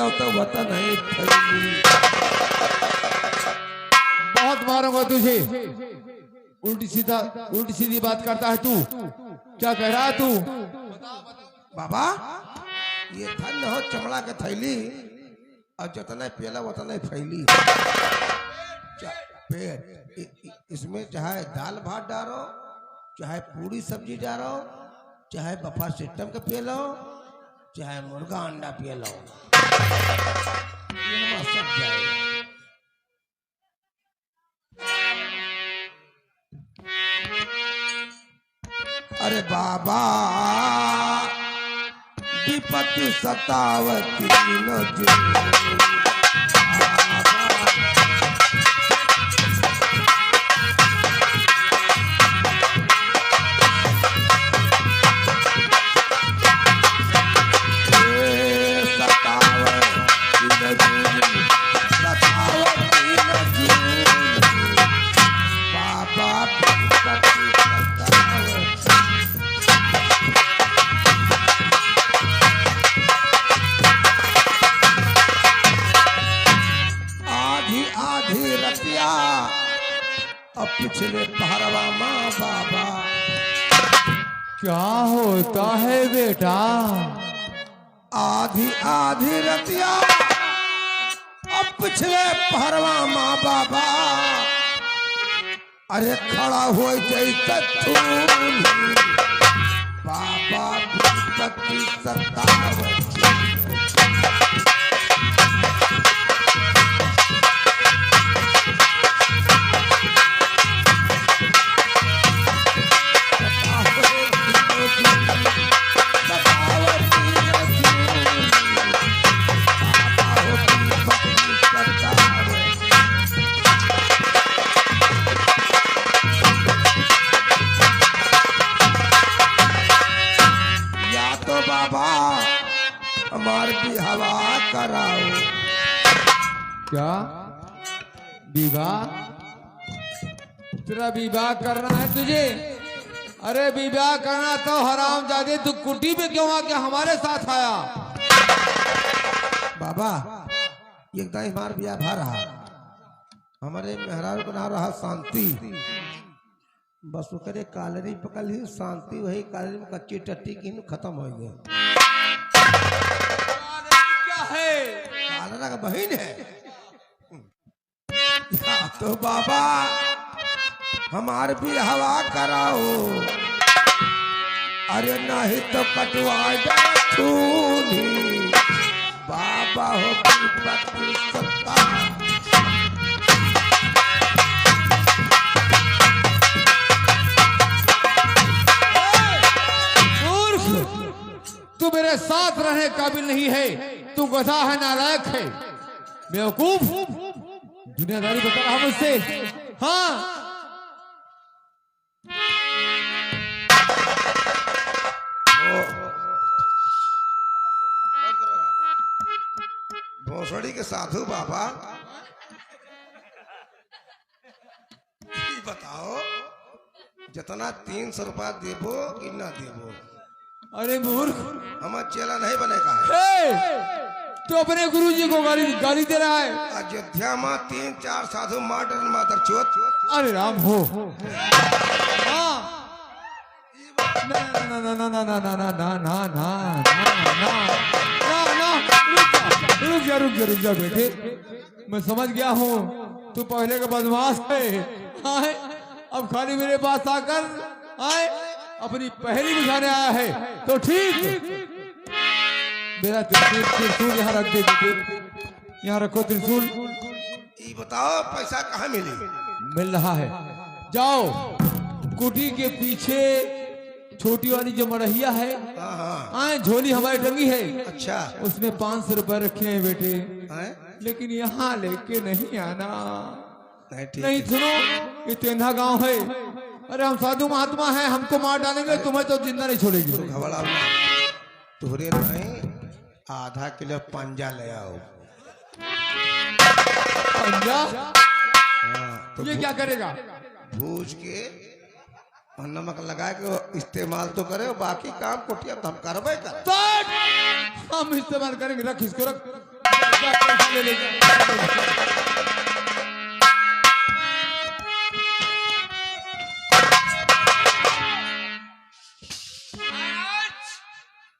पियला तो वतन है थैली। बहुत मारूंगा तुझे। उल्टी सीधी बात करता है तू। क्या कह रहा है तू? बाबा ये धन्य हो चमड़ा के थैली और जितना पियला उतना फैली। इसमें चाहे दाल भात डालो, चाहे पूरी सब्जी डालो, चाहे बफा सिस्टम के पिए लो, चाहे मुर्गा अंडा पिए लो, सब जाएगा। अरे बाबा विपत्ति सतावती न पिछले पहरवा माँ बाबा। क्या होता है बेटा? आधी आधी रतिया अब पिछले पहरवा माँ बाबा। अरे खड़ा हो जाए बाबा विपत्ति सतावती। हमारे भी हवा कराओ। क्या विवाह? तेरा विवाह करना है तुझे? अरे विवाह करना तो हरामजादे तू कुटी पे क्यों आके हमारे साथ आया? बाबा एकदम हमार बिया भा रहा, हमारे मेहरारू का नाम रहा शांति। बस वो करे कालरी पकड़ ही शांति, वही कालरी में कच्ची टट्टी की खत्म हो गई। कालरा का बहन है तो बाबा हमार भी हवा कराओ। अरे नहीं तो कटवा जाए बाबा हो विपत्ति सतावती। तू मेरे साथ रहने काबिल नहीं है, तू गधा है, नालायक है, बेवकूफ। दुनियादारी बता रहा मुझसे। हाँ भोसड़ी के साधु बाबा बताओ जितना 300 रुपया देबो कि ना देबो? अरे मूर्ख, हमारा चेला नहीं बनेगा है। तो अपने गुरुजी को गाली दे रहा है। अयोध्या में 3-4 साधु मार मातर चोत। अरे राम हो। हाँ ना ना ना ना ना ना ना ना ना ना ना ना ना रुक जा बेटे, मैं समझ गया हूँ तू पहले का बदमाश है। आए अब खाली मेरे पास आकर आए अपनी पहली बुझाने आया है तो ठीक। मेरा त्रिशूल यहाँ रख दे बेटे, यहाँ रखो त्रिशूल। ये बताओ पैसा कहाँ मिली? मिल रहा है, जाओ कुटी के पीछे छोटी वाली जो मरहिया है, आए झोली हमारी टंगी है। अच्छा उसमें 500 रुपए रखे हैं बेटे, लेकिन यहाँ लेके नहीं आना। नहीं सुनो, ये तेंधा गांव है। अरे हम साधु महात्मा हैं, हमको मार डालेंगे, तुम्हें तो जिंदा नहीं छोड़ेगी। तुहरे नहीं आधा किलो पंजा ले आओ। पंजा? हाँ, तो ये क्या करेगा? भूज के और नमक लगा के इस्तेमाल तो करे, बाकी काम कोटिया तो हम करवे कर। हम इस्तेमाल करेंगे। रख इसको, रख पैसा ले ले जा।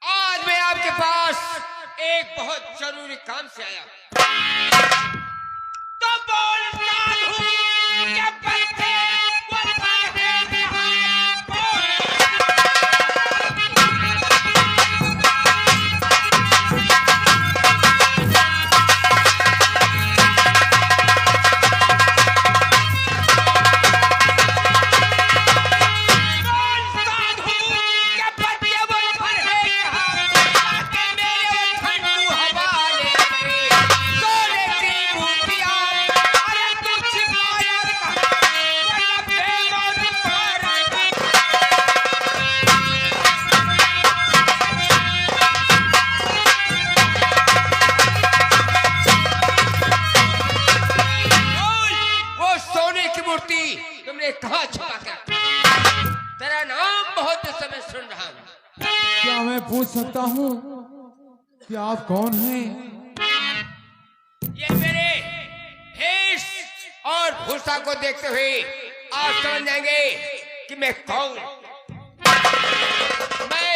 आज मैं आपके पास एक बहुत जरूरी काम से आया। तो बोलता हूँ कि बच्चे वो पढ़े बिहार तुमने कहाँ छुपा कर? तेरा नाम बहुत समय सुन रहा हूँ। क्या मैं पूछ सकता हूँ कि आप कौन हैं? ये मेरे भेष और भूषा को देखते हुए आप समझ जाएंगे कि मैं कौन हूँ। मैं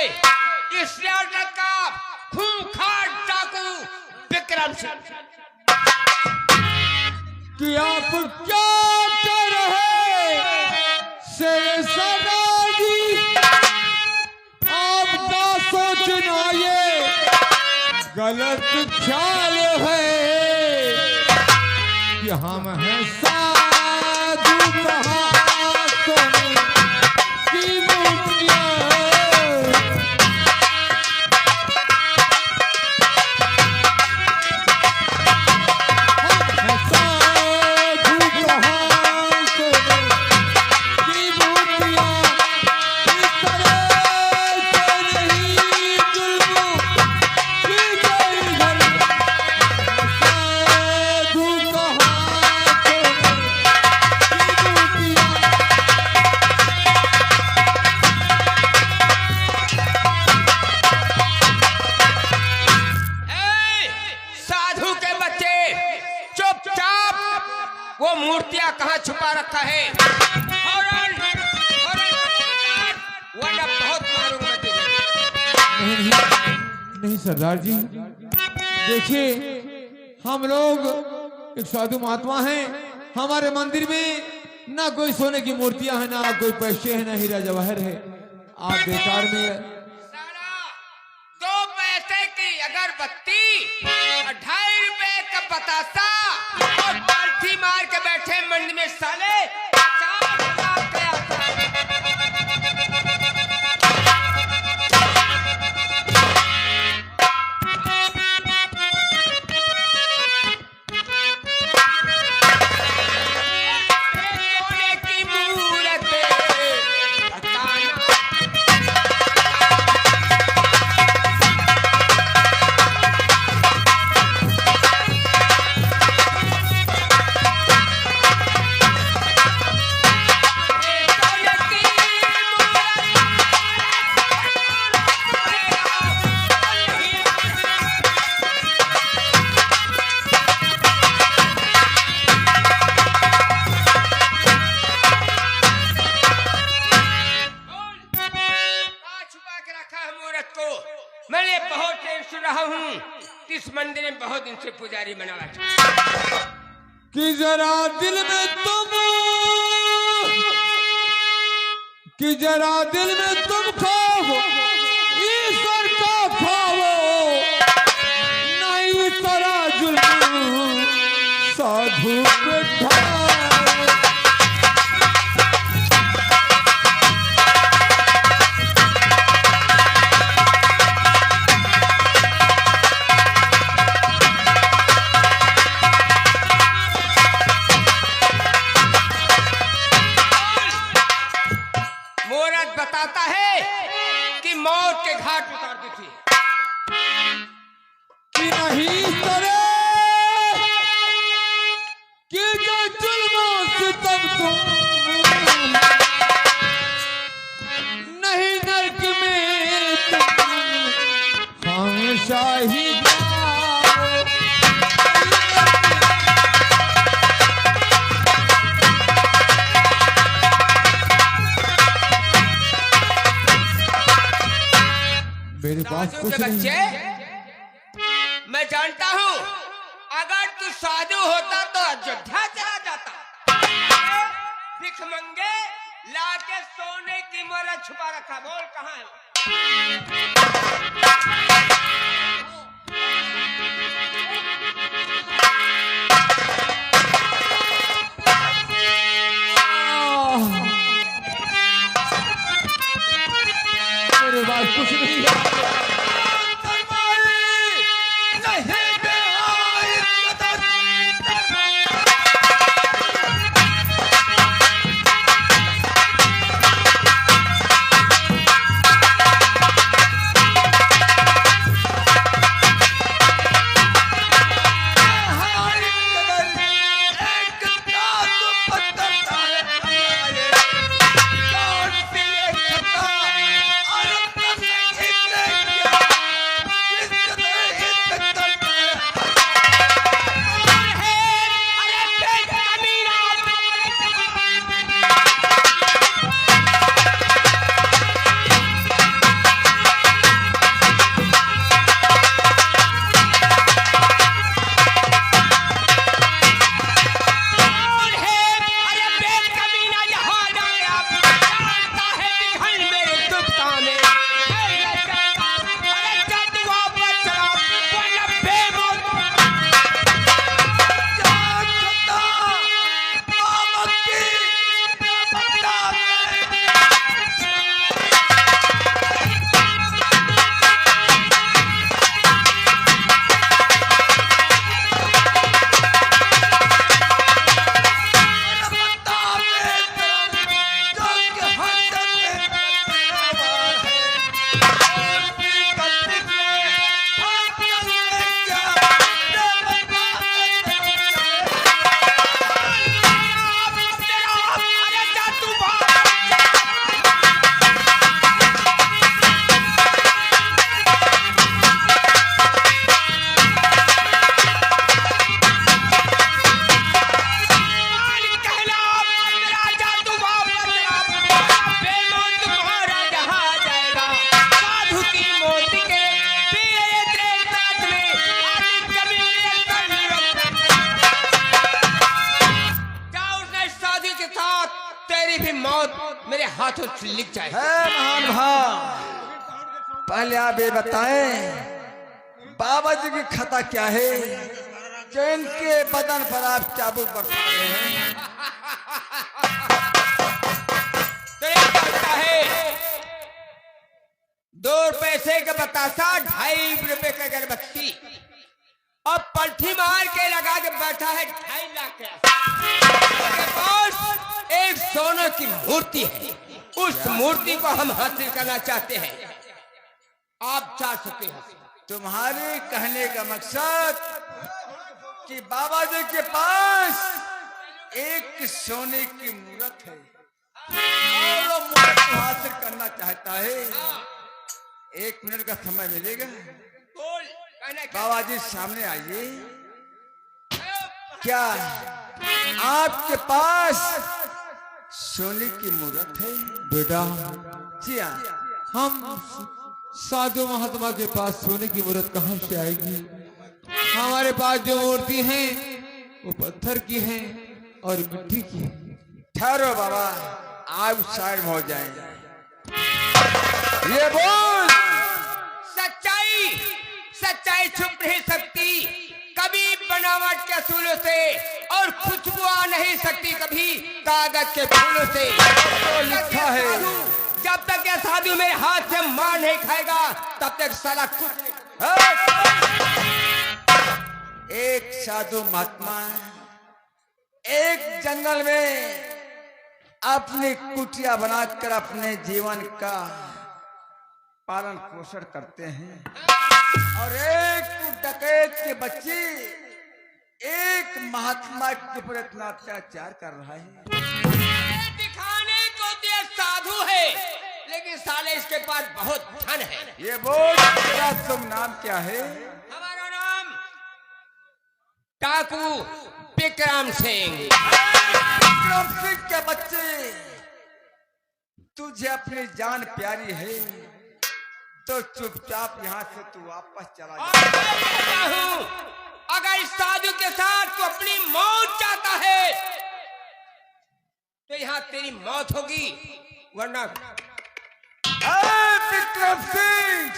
इस रियासत का खूंखार डाकू विक्रम सिंह। कि आप क्या कर रहे शेर सरदार जी? आपका सोचना ये गलत ख्याल है कि हम हैं साधु कहातों की मूर्तियां। वो मूर्तियां कहाँ छुपा रखा है? वरना बहुत मारूंगा तुझे। नहीं सरदार जी, देखिए हम लोग एक साधु महात्मा हैं। हमारे मंदिर में ना कोई सोने की मूर्तियां हैं, ना कोई पैसे हैं, ना हीरा जवाहर है। आप बेकार में दो पैसे की अगरबत्ती, 2.5 रुपए का बतासा और पालथी मार के बैठे मंदिर में साले 4 लाख का आता है। सोने की मूरत मैंने बहुत देर से रहा हूँ। इस मंदिर में बहुत दिन से पुजारी बना हुआ कि जरा दिल में तुम खाओ ईश्वर का खाओ, नहीं तरा जुल्म साधु बैठा। बताता है कि मौत के घाट उतार दी थी कि नहीं करे कि जो जुल्म सितम तुम नहीं नरक में तुम हमेशा ही जाओ। पास साधु कुछ के नहीं बच्चे है। मैं जानता हूँ, अगर तू साधु होता तो अयोध्या चला जाता। भिख मंगे लाके सोने की मोहर छुपा रखा। बोल कहाँ है वो? मेरे पास कुछ नहीं है। मेरे हाथों से लिख जाए। है महान भाव, पहले आप ये बताएं बाबा जी की खता क्या है जो इनके बदन पर आप चाबुक बरसा रहे हैं? तो ये कहता है 2 पैसे का बतासा 2.5 रुपए का अगरबत्ती और पलथी मार के लगा के बैठा है 2.5 लाख के पास एक सोने की मूर्ति है। उस मूर्ति को हम हासिल करना चाहते हैं। आप चाह सकते हैं। तुम्हारे कहने का मकसद कि बाबा जी के पास एक सोने की मूर्त है और वो मूर्त को हासिल करना चाहता है। 1 मिनट का समय मिलेगा? बोल कहना क्या? बाबा जी सामने आइए। क्या आपके पास सोने की मूर्त है? बेटा, जी हाँ। हम साधु महात्मा के पास सोने की मूर्त कहाँ से आएगी? हमारे पास जो मूर्ति है वो पत्थर की है और मिट्टी की है। ठहरो बाबा, आप साइड हो जाएंगे। ये बोल सच्चाई सच्चाई छुप नहीं सकती कभी बनावट के असूलों से और खुशबू आ नहीं सकती कभी कागज के फूलों से। तो लिखा है जब तक ये साधु मेरे हाथ से मार नहीं खाएगा तब तक साला कुछ एक साधु महात्मा एक जंगल में अपनी कुटिया बनाकर अपने जीवन का पालन पोषण करते हैं और एक डकैत के बच्चे एक महात्मा के ऊपर इतना अत्याचार कर रहा है। दिखाने को तो साधु है लेकिन साले इसके पास बहुत धन है। ये बोल तेरा तुम नाम क्या है? हमारा नाम डाकू विक्रम सिंह। विक्रम सिंह के बच्चे, तुझे अपनी जान प्यारी है, तो चुपचाप यहाँ से तू वापस चला और जा। मैं कहता हूं, अगर इस साधु के साथ तू अपनी मौत चाहता है तो यहाँ तेरी मौत होगी, वरना विक्रम सिंह,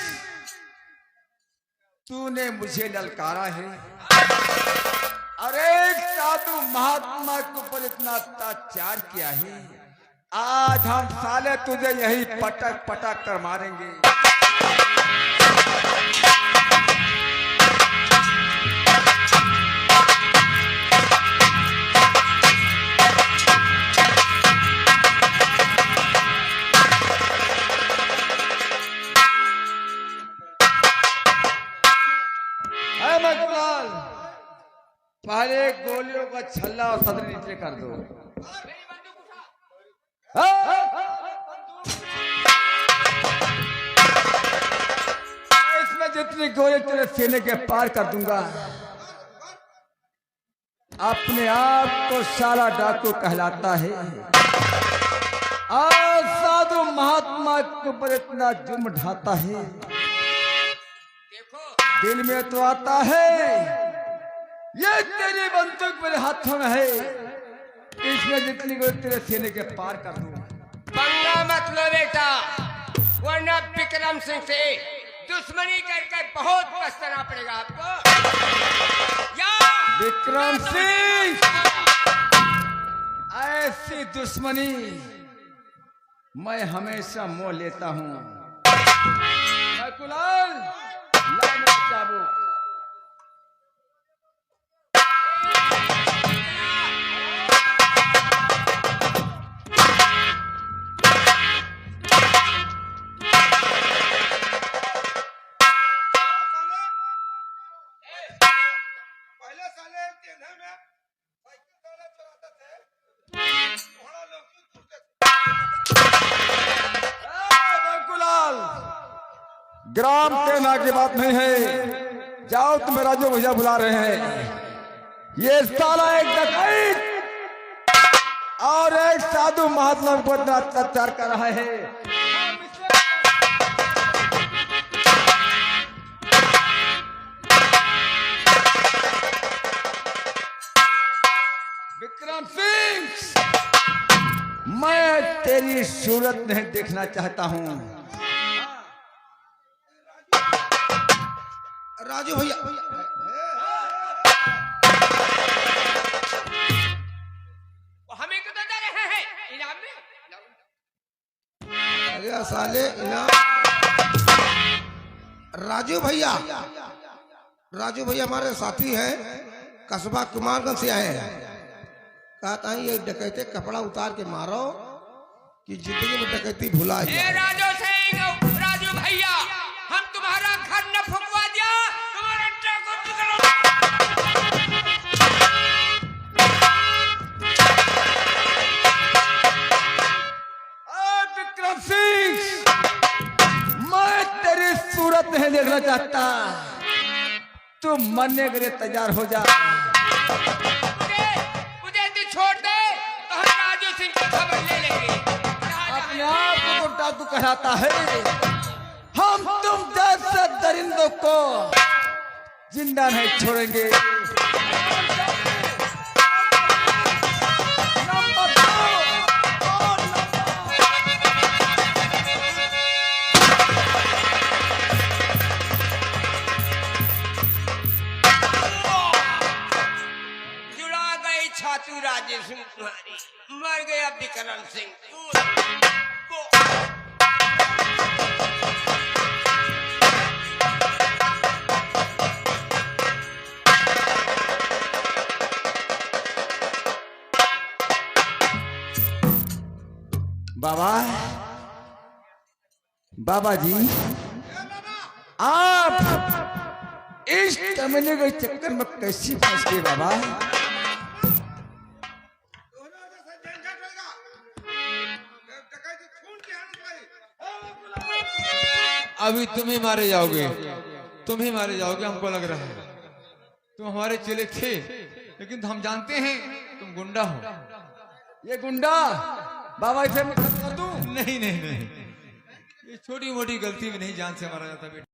तूने मुझे ललकारा है। अरे साधु महात्मा के ऊपर इतना अत्याचार किया है, आज हम साले तुझे यही पटक पटक कर मारेंगे। पहले गोलियों का छल्ला और सदर नीचे कर दो। इसमें जितनी गोली तेरे सीने के पार कर दूंगा। अपने आप को साला डाकू कहलाता है और साधु महात्मा के ऊपर इतना जुर्म ढाता है। दिल में तो आता है ये तेरी बंदूक मेरे हाथों में है, इसमें जितनी गोली तेरे सीने के पार कर दूं। पंगा मत लो बेटा, वरना विक्रम सिंह से दुश्मनी करके बहुत पछताना पड़ेगा आपको। या विक्रम सिंह, ऐसी दुश्मनी मैं हमेशा मोह लेता हूँ। कुलाल, ला मेरा चाबुक। ग्राम सेना की बात नहीं है, जाओ तुम्हें राजू भैया बुला रहे हैं। ये साला एक डकैत और एक साधु महात्मा को इतना अत्याचार कर रहा है। विक्रम सिंह, मैं तेरी सूरत नहीं देखना चाहता हूँ। राजू भैया, हमें क्यों दे रहे हैं इनाम में? अरे साले इनाम। राजू भैया, राजू भैया हमारे साथी हैं, कस्बा कुमारगंज से आए हैं। कहता है ये डकैते कपड़ा उतार के मारो कि जिंदगी में डकैती भुला ही ए राजू सिंह, राजू भैया, हम तुम्हारा घर न फुकवा दिया, तुम्हारा चाकू पकड़ो। विक्रम सिंह, मैं तेरी सूरत नहीं देखना चाहता, तू मरने के लिए तैयार हो जा। मुझे तू छोड़ दे तो हम राजू सिंह की खबर ले लेंगे। अपने आप को डाकू कहलाता है, हम तुम जैसे दरिंदों को जिंदा नहीं छोड़ेंगे। जुड़ा गई छातू राजू सिंह तुम्हारी, मर गया विक्रम सिंह। बाबा, बाबा जी, आप इस तमने के चक्कर में कैसे फंस गए बाबा? अभी तुम ही मारे जाओगे, तुम ही मारे जाओगे, हमको लग रहा है। तुम हमारे चेले थे, लेकिन हम जानते हैं तुम गुंडा हो। ये गुंडा बाबा इसे मैं खत्म कर दूं? नहीं नहीं नहीं, ये छोटी मोटी गलती में नहीं जान से मारा जाता बेटा।